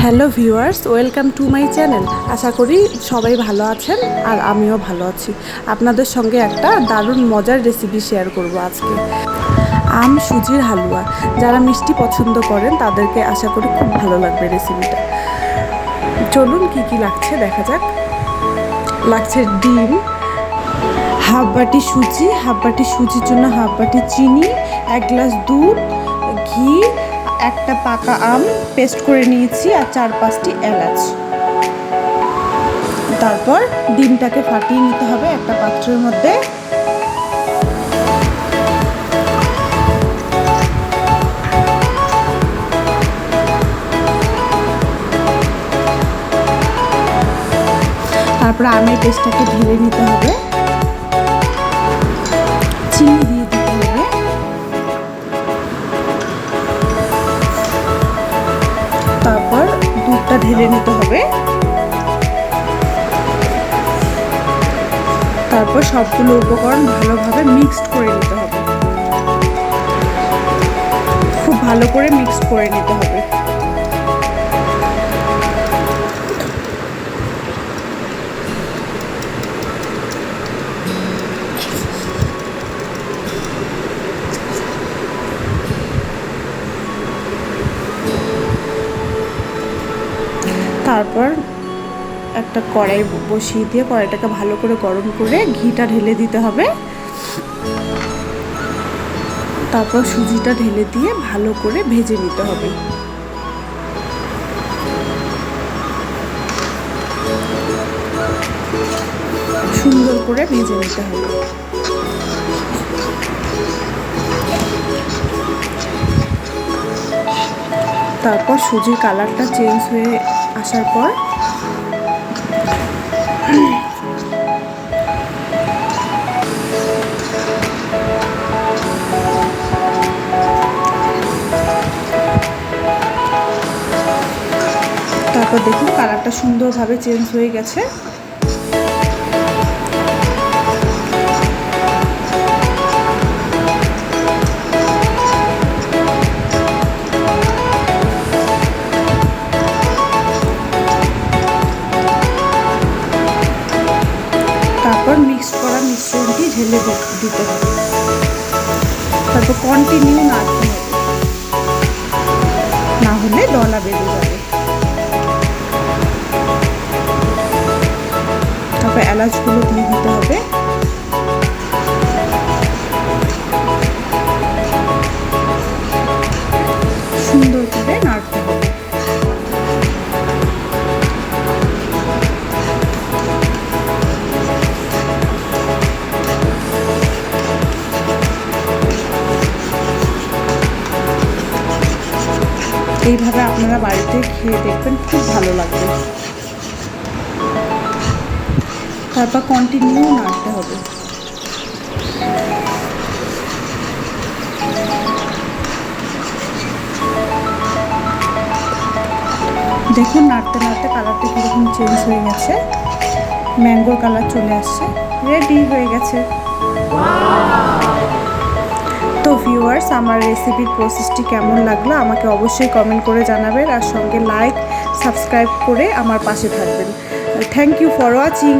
Hello viewers, welcome to my channel. আশা করি সবাই ভালো আছেন আর আমিও ভালো আছি। আপনাদের সঙ্গে একটা দারুণ মজার রেসিপি শেয়ার করব আজকে। আম সুজির হালুয়া। যারা মিষ্টি পছন্দ করেন তাদেরকে আশা করি খুব ভালো লাগবে রেসিপিটা। চলুন কি কি লাগছে দেখা যাক। লাগছে ডিম, হাফ বাটি সুজি, হাফ বাটি সুজির জন্য হাফ বাটি চিনি, 1 গ্লাস দুধ, ঘি, একটা পাকা আম পেস্ট করে নিয়েছি আর 4-5টি এলাচ। তারপর ডিমটাকে ফাটিয়ে নিতে হবে একটা পাত্রের মধ্যে। তারপর আমের পেস্টটাকে ঢেলে নিতে হবে, চিনি দিয়ে দিতে হবে, তারপর দুধটা ঢেলে নিতে হবে। তারপর সবগুলো উপকরণ ভালোভাবে মিক্সড করে নিতে হবে, খুব ভালো করে মিক্সড করে নিতে হবে। তারপর একটা কড়াই বসিয়ে দিয়ে কড়াইটাকে ভালো করে গরম করে ঘিটা ঢেলে দিতে হবে। তারপর সুজিটা ঢেলে দিয়ে ভালো করে ভেজে নিতে হবে। সুন্দর করে ভেজে নিতে হবে। তারপর সুজির কালারটা চেঞ্জ হয়ে আসার পর দেখুন কালারটা সুন্দরভাবে চেঞ্জ হয়ে গেছে। তারপর মিক্স করা মিশ্রণটি ঢেলে দিতে হবে। তারপর কন্টিনিউ নাড়তে হবে, না হলে দলা বেঁধে যাবে। তারপর এলাচগুলো দিয়ে দিতে হবে। সুন্দর করে নাড়তে হবে। এইভাবে আপনারা বাড়িতে খেয়ে দেখবেন, খুব ভালো লাগবে। তারপর কন্টিনিউ নাড়তে হবে। দেখুন নাড়তে নাড়তে কালারটা কীরকম চেঞ্জ হয়ে গেছে, ম্যাঙ্গোর কালার চলে আসছে, রেডি হয়ে গেছে। তো ভিউয়ার্স, আমার রেসিপির প্রসেসটি কেমন লাগলো আমাকে অবশ্যই কমেন্ট করে জানাবেন, আর সঙ্গে লাইক সাবস্ক্রাইব করে আমার পাশে থাকবেন। Thank you for watching.